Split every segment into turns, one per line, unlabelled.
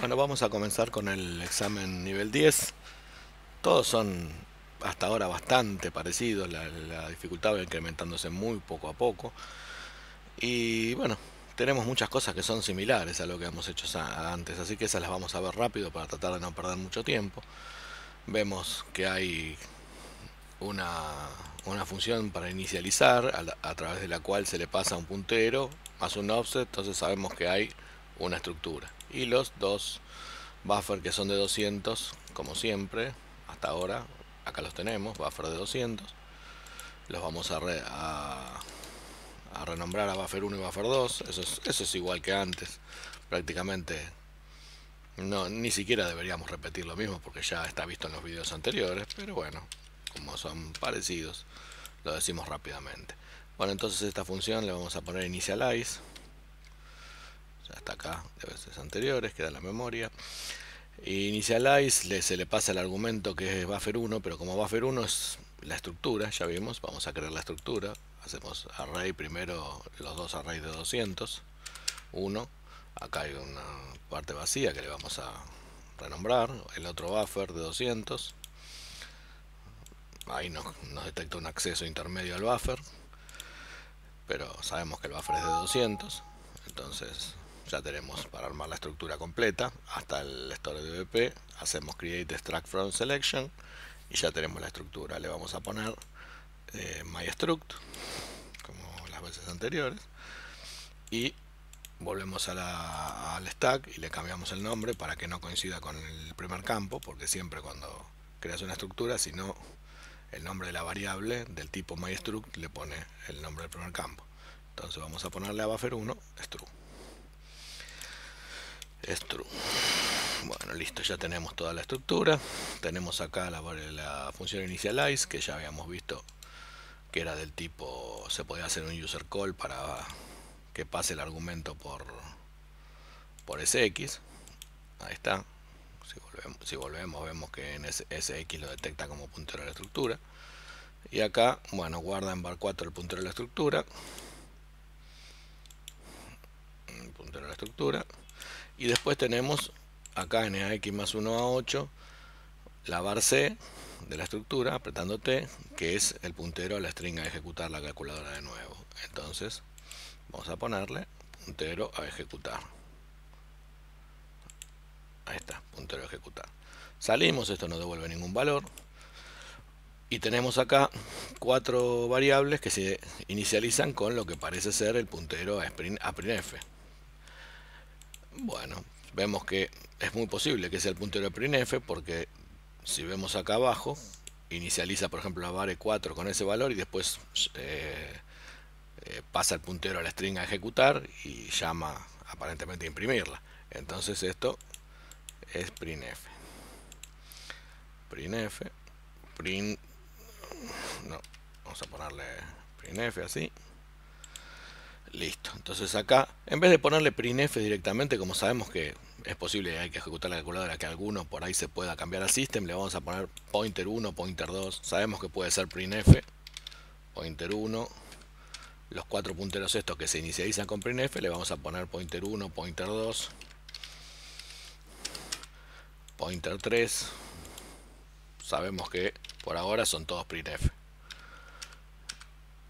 Bueno, vamos a comenzar con el examen nivel 10. Todos son hasta ahora bastante parecidos, la dificultad va incrementándose muy poco a poco. Y bueno, tenemos muchas cosas que son similares a lo que hemos hecho antes, así que esas las vamos a ver rápido para tratar de no perder mucho tiempo. Vemos que hay una, una función para inicializar a través de la cual se le pasa un puntero más un offset, entonces sabemos que hay una estructura. Y los dos buffer que son de 200, como siempre, hasta ahora, acá los tenemos, buffer de 200. Los vamos a renombrar a buffer 1 y buffer 2. Eso es igual que antes, prácticamente. No, ni siquiera deberíamos repetir lo mismo porque ya está visto en los videos anteriores, pero bueno, como son parecidos, lo decimos rápidamente. Bueno, entonces esta función le vamos a poner initialize. Ya está acá de veces anteriores, queda en la memoria. Initialize se le pasa el argumento que es buffer 1, pero como buffer 1 es la estructura, ya vimos, vamos a crear la estructura. Hacemos array primero, los dos arrays de 200, 1. Acá hay una parte vacía que le vamos a renombrar, el otro buffer de 200. Ahí nos detecta un acceso intermedio al buffer, pero sabemos que el buffer es de 200, entonces ya tenemos para armar la estructura completa hasta el store de BP. Hacemos create extract from selection y ya tenemos la estructura. Le vamos a poner myStruct como las veces anteriores y volvemos al stack y le cambiamos el nombre para que no coincida con el primer campo, porque siempre cuando creas una estructura, si no, el nombre de la variable del tipo myStruct le pone el nombre del primer campo. Entonces vamos a ponerle a buffer 1 stru. Bueno, listo, ya tenemos toda la estructura. Tenemos acá la función initialize, que ya habíamos visto que era del tipo, se podía hacer un user call para que pase el argumento por SX. Ahí está. Si volvemos vemos que en SX lo detecta como puntero a la estructura. Y acá, bueno, guarda en var4 el puntero de la estructura. Puntero de la estructura. Y después tenemos acá en AX más 1 a 8 la var C de la estructura, apretando T, que es el puntero a la string a ejecutar la calculadora de nuevo. Entonces vamos a ponerle puntero a ejecutar. Ahí está, puntero a ejecutar. Salimos, esto no devuelve ningún valor. Y tenemos acá 4 variables que se inicializan con lo que parece ser el puntero a printf. Bueno, vemos que es muy posible que sea el puntero a printf porque si vemos acá abajo, inicializa por ejemplo la var 4 con ese valor y después pasa el puntero a la string a ejecutar y llama aparentemente a imprimirla. Entonces esto es printf. Print, no, vamos a ponerle printf así. Listo, entonces acá, en vez de ponerle printf directamente, como sabemos que es posible que hay que ejecutar la calculadora, que alguno por ahí se pueda cambiar a system, le vamos a poner pointer 1, pointer 2. Sabemos que puede ser printf, pointer 1. Los 4 punteros estos que se inicializan con printf, le vamos a poner pointer 1, pointer 2, pointer 3. Sabemos que por ahora son todos printf.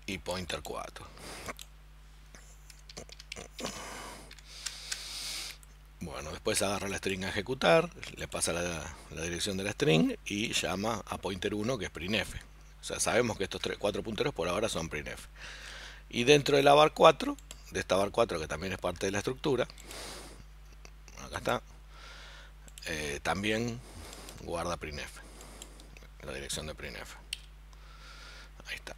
Y pointer 4. Bueno, después agarra la string a ejecutar, le pasa la dirección de la string y llama a pointer 1, que es printf. O sea, sabemos que estos 4 punteros por ahora son printf. Y dentro de la var 4, de esta var 4 que también es parte de la estructura, acá está, también guarda printf, la dirección de printf. Ahí está.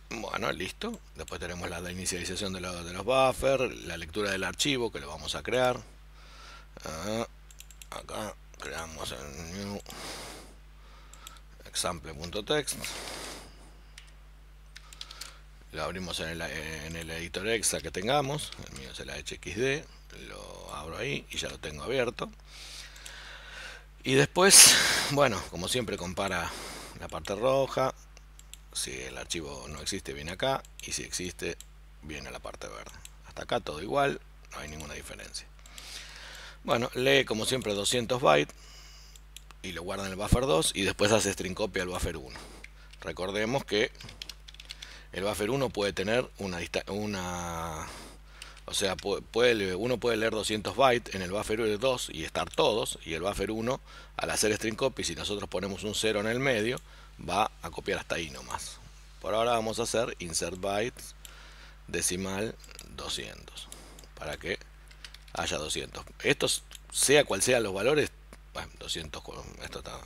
Bueno, listo. Después tenemos la inicialización de los buffers, la lectura del archivo que lo vamos a crear. Acá creamos el new example.txt. Lo abrimos en el editor exa que tengamos. El mío es el HXD. Lo abro ahí y ya lo tengo abierto. Y después, bueno, como siempre compara la parte roja. Si el archivo no existe, viene acá. Y si existe, viene a la parte verde. Hasta acá todo igual, no hay ninguna diferencia. Bueno, lee como siempre 200 bytes y lo guarda en el buffer 2 y después hace string copy al buffer 1. Recordemos que el buffer 1 puede tener o sea, uno puede leer 200 bytes en el buffer 2 y estar todos, y el buffer 1 al hacer string copy, si nosotros ponemos un 0 en el medio, va a copiar hasta ahí nomás. Por ahora vamos a hacer insert bytes decimal 200 para que haya 200. Estos, sea cual sean los valores, bueno, 200, esto está,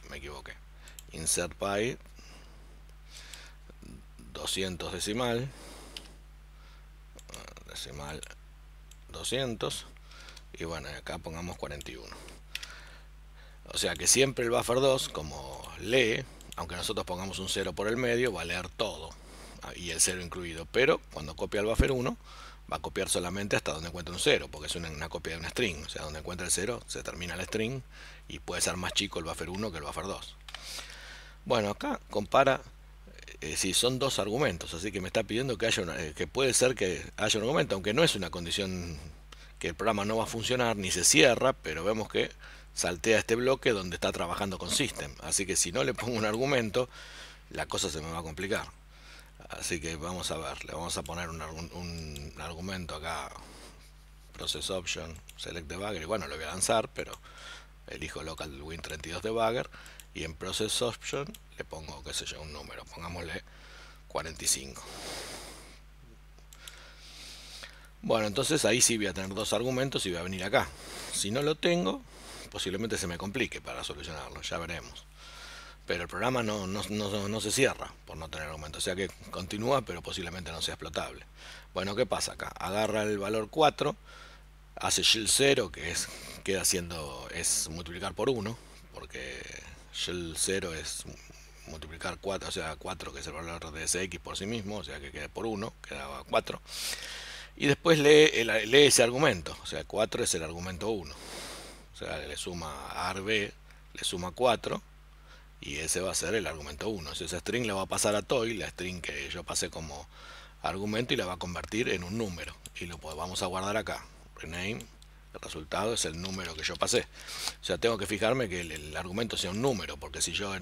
me equivoqué. Insert byte 200 decimal 200, y bueno, acá pongamos 41. O sea que siempre el buffer 2, como lee, aunque nosotros pongamos un 0 por el medio, va a leer todo, y el 0 incluido. Pero cuando copia el buffer 1, va a copiar solamente hasta donde encuentre un 0, porque es una copia de una string. O sea, donde encuentra el 0, se termina la string, y puede ser más chico el buffer 1 que el buffer 2. Bueno, acá compara si son dos argumentos, así que me está pidiendo que que puede ser que haya un argumento, aunque no es una condición que el programa no va a funcionar ni se cierra, pero vemos que saltea este bloque donde está trabajando con system, así que si no le pongo un argumento, la cosa se me va a complicar. Así que vamos a ver, le vamos a poner un argumento acá, process option, select debugger, y bueno, lo voy a lanzar, pero elijo local win32 debugger, y en process option le pongo, qué sé yo, un número, pongámosle 45. Bueno, entonces ahí sí voy a tener dos argumentos y voy a venir acá. Si no lo tengo, posiblemente se me complique para solucionarlo, ya veremos. Pero el programa no se cierra por no tener argumentos, o sea que continúa, pero posiblemente no sea explotable. Bueno, ¿qué pasa acá? Agarra el valor 4, hace shell 0, que es multiplicar por 1, porque shell 0 es multiplicar 4, o sea 4, que es el valor de sx por sí mismo, o sea que queda por 1, quedaba 4. Y después lee ese argumento, o sea 4 es el argumento 1, o sea le suma a arb, le suma 4, y ese va a ser el argumento 1. Si esa string la va a pasar a toy, la string que yo pasé como argumento, y la va a convertir en un número, y lo vamos a guardar acá, rename, el resultado es el número que yo pasé. O sea, tengo que fijarme que el argumento sea un número, porque si yo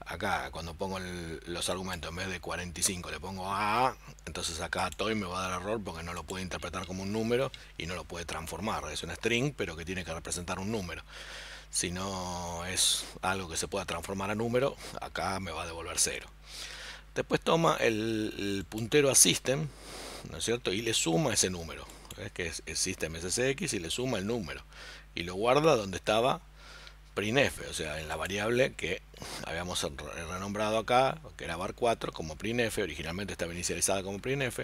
acá cuando pongo los argumentos en vez de 45 le pongo A, entonces acá toy me va a dar error porque no lo puede interpretar como un número y no lo puede transformar. Es una string, pero que tiene que representar un número. Si no es algo que se pueda transformar a número, acá me va a devolver 0. Después toma el puntero a system, ¿no es cierto? Y le suma ese número. ¿Ves? Que es system SSX, y le suma el número. Y lo guarda donde estaba printf, o sea, en la variable que habíamos renombrado acá, que era var4, como printf. Originalmente estaba inicializada como printf.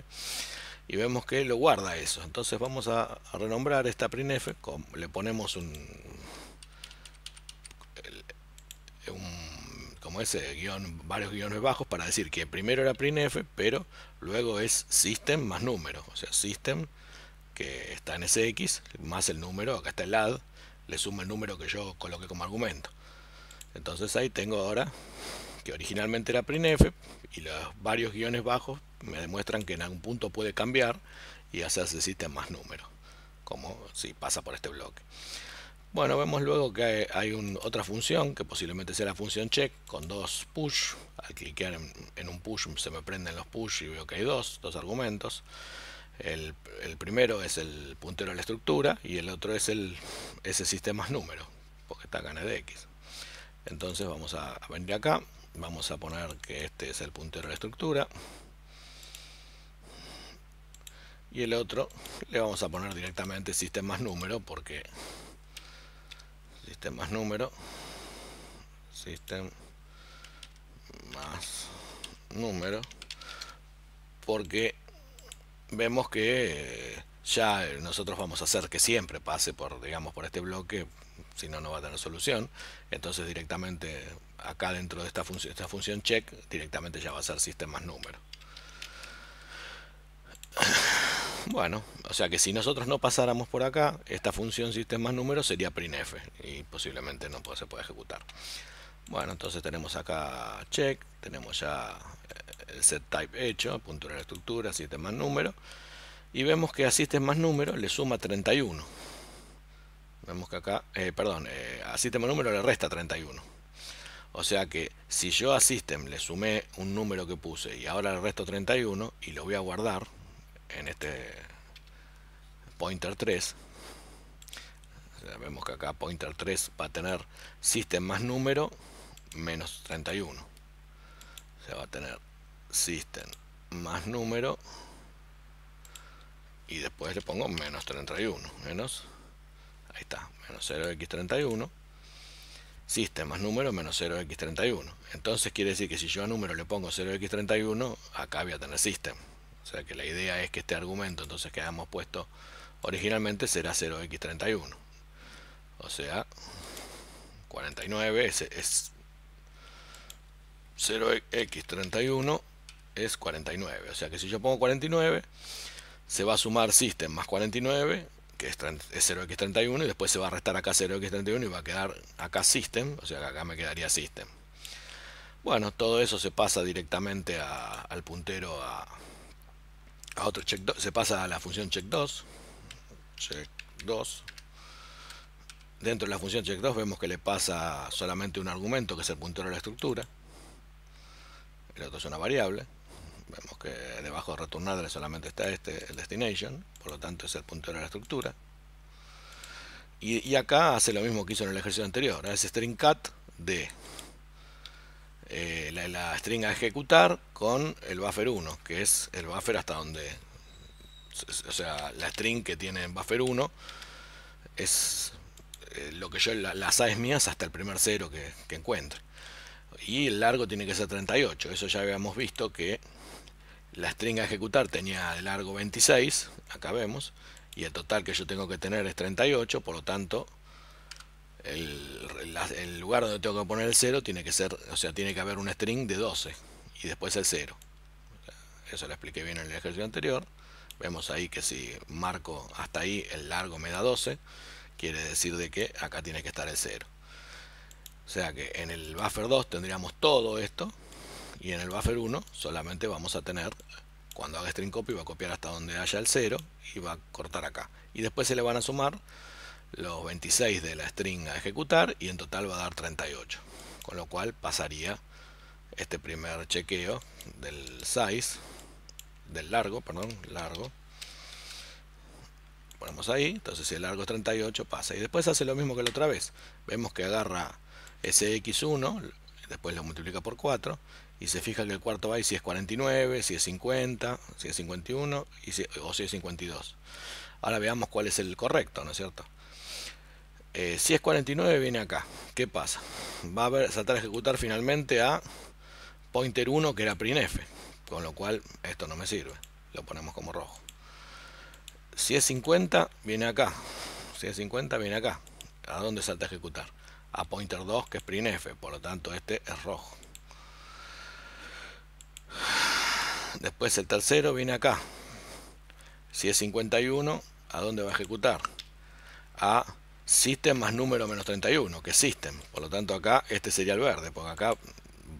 Y vemos que lo guarda eso. Entonces vamos a renombrar esta printf, le ponemos como ese varios guiones bajos para decir que primero era printf, pero luego es system más número, o sea, system que está en sx más el número, acá está el add, le suma el número que yo coloqué como argumento. Entonces ahí tengo ahora que originalmente era printf, y los varios guiones bajos me demuestran que en algún punto puede cambiar y hacerse system más número, como si pasa por este bloque. Bueno, vemos luego que hay otra función, que posiblemente sea la función check, con dos push. Al cliquear en un push se me prenden los push y veo que hay dos argumentos. El primero es el puntero a la estructura, y el otro es ese sistema número, porque está acá en edx. Entonces vamos a venir acá, vamos a poner que este es el puntero a la estructura, y el otro le vamos a poner directamente sistema número, porque system más número, system más número, porque vemos que ya nosotros vamos a hacer que siempre pase por, digamos, por este bloque, si no, no va a tener solución. Entonces directamente acá dentro de esta función check, directamente ya va a ser system más número. Bueno, o sea que si nosotros no pasáramos por acá, esta función system más número sería printf, y posiblemente no se puede ejecutar. Bueno, entonces tenemos acá check, tenemos ya el set type hecho, punto de la estructura, system más número. y vemos que a system más número le suma 31. Vemos que acá, a system más número le resta 31. O sea que si yo a system le sumé un número que puse y ahora le resto 31 y lo voy a guardar en este pointer 3, o sea, vemos que acá pointer 3 va a tener system más número menos 31. O sea, va a tener system más número y después le pongo menos 31, menos, ahí está, menos 0x31, system más número menos 0x31. Entonces quiere decir que si yo a número le pongo 0x31, acá voy a tener system. O sea que la idea es que este argumento entonces que habíamos puesto originalmente será 0x31. O sea, 49 es 0x31 es 49. O sea que si yo pongo 49, se va a sumar system más 49, que es 0x31, y después se va a restar acá 0x31 y va a quedar acá system, o sea que acá me quedaría system. Bueno, todo eso se pasa directamente al puntero a otro check 2, se pasa a la función check2. Dentro de la función check2 vemos que le pasa solamente un argumento, que es el puntero de la estructura. El otro es una variable. Vemos que debajo de returnable solamente está el destination, por lo tanto es el puntero de la estructura. Y acá hace lo mismo que hizo en el ejercicio anterior, es string cat de la string a ejecutar con el buffer 1, que es el buffer hasta donde, o sea, la string que tiene en buffer 1 es lo que yo, las A es mías hasta el primer 0 que encuentre. Y el largo tiene que ser 38, eso ya habíamos visto que la string a ejecutar tenía de largo 26, acá vemos, y el total que yo tengo que tener es 38, por lo tanto el lugar donde tengo que poner el 0 tiene que ser, o sea, tiene que haber una string de 12 y después el 0. Eso lo expliqué bien en el ejercicio anterior. Vemos ahí que si marco hasta ahí el largo me da 12, quiere decir de que acá tiene que estar el 0. O sea que en el buffer 2 tendríamos todo esto, y en el buffer 1 solamente vamos a tener, cuando haga string copy va a copiar hasta donde haya el 0 y va a cortar acá. Y después se le van a sumar los 26 de la string a ejecutar y en total va a dar 38. Con lo cual pasaría este primer chequeo del size, del largo, largo. Ponemos ahí, entonces si el largo es 38 pasa. Y después hace lo mismo que la otra vez. Vemos que agarra ese x1, después lo multiplica por 4 y se fija que el cuarto byte si es 49, si es 50, si es 51 o si es 52. Ahora veamos cuál es el correcto, ¿no es cierto? Si es 49 viene acá. ¿Qué pasa? Va a saltar a ejecutar finalmente a pointer 1 que era printf, con lo cual esto no me sirve. Lo ponemos como rojo. Si es 50 viene acá. Si es 50 viene acá. ¿A dónde salta a ejecutar? A pointer 2 que es printf, por lo tanto este es rojo. Después el tercero viene acá. Si es 51, ¿a dónde va a ejecutar? A system más número menos 31, que es system. Por lo tanto acá este sería el verde, porque acá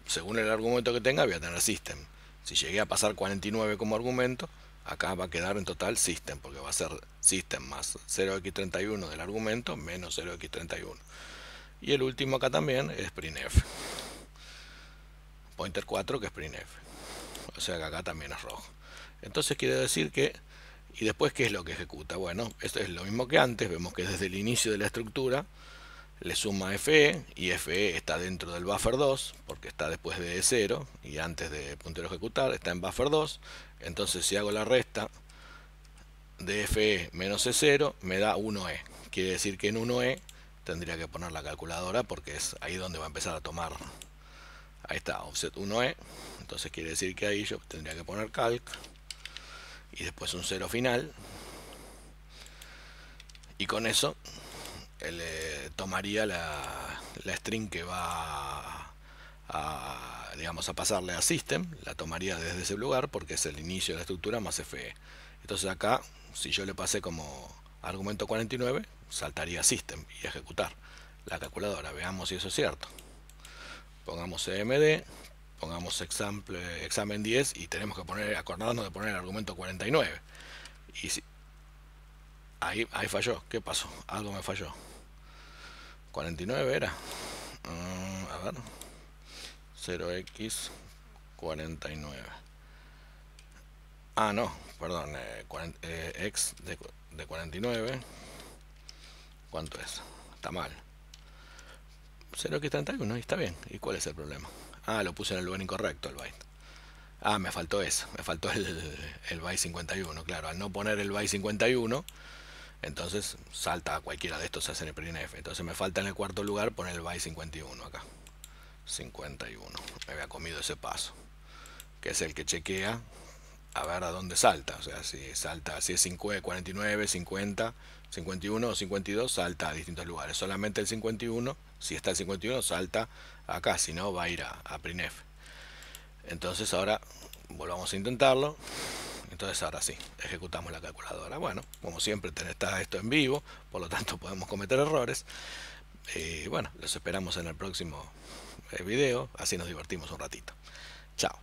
según el argumento que tenga voy a tener system. Si llegué a pasar 49 como argumento, acá va a quedar en total system, porque va a ser system más 0x31 del argumento menos 0x31. Y el último acá también es printf. Pointer 4 que es printf. O sea que acá también es rojo. Entonces quiere decir que, y después ¿qué es lo que ejecuta? Bueno, esto es lo mismo que antes. Vemos que desde el inicio de la estructura le suma FE, y FE está dentro del buffer 2 porque está después de E0 y antes de puntero ejecutar está en buffer 2. Entonces si hago la resta de FE menos E0 me da 1E. Quiere decir que en 1E tendría que poner la calculadora porque es ahí donde va a empezar a tomar. Ahí está, offset 1E. Entonces quiere decir que ahí yo tendría que poner calc y después un 0 final, y con eso tomaría la string que va digamos, a pasarle a system, la tomaría desde ese lugar porque es el inicio de la estructura más FE. Entonces acá, si yo le pasé como argumento 49, saltaría system y ejecutar la calculadora. Veamos si eso es cierto. Pongamos CMD, pongamos examen 10 y tenemos que acordarnos de poner el argumento 49. Y si, ahí falló. ¿Qué pasó? Algo me falló. 49 era. A ver. 0x 49. Ah, no, perdón. X de 49. ¿Cuánto es? Está mal. 0x31 y está bien. ¿Y cuál es el problema? Ah, lo puse en el lugar incorrecto el byte. Ah, me faltó eso. Me faltó el byte 51. Claro, al no poner el byte 51, entonces salta a cualquiera de estos a hacer el printf. Entonces me falta en el cuarto lugar poner el byte 51 acá. 51. Me había comido ese paso, que es el que chequea a ver a dónde salta. O sea, si salta, si es 50, 49, 50, 51 o 52, salta a distintos lugares. Solamente el 51, si está el 51, salta acá, si no va a ir a printf. Entonces ahora volvamos a intentarlo. Entonces ahora sí, ejecutamos la calculadora. Bueno, como siempre está esto en vivo, por lo tanto podemos cometer errores. Y bueno, los esperamos en el próximo video, así nos divertimos un ratito. Chao.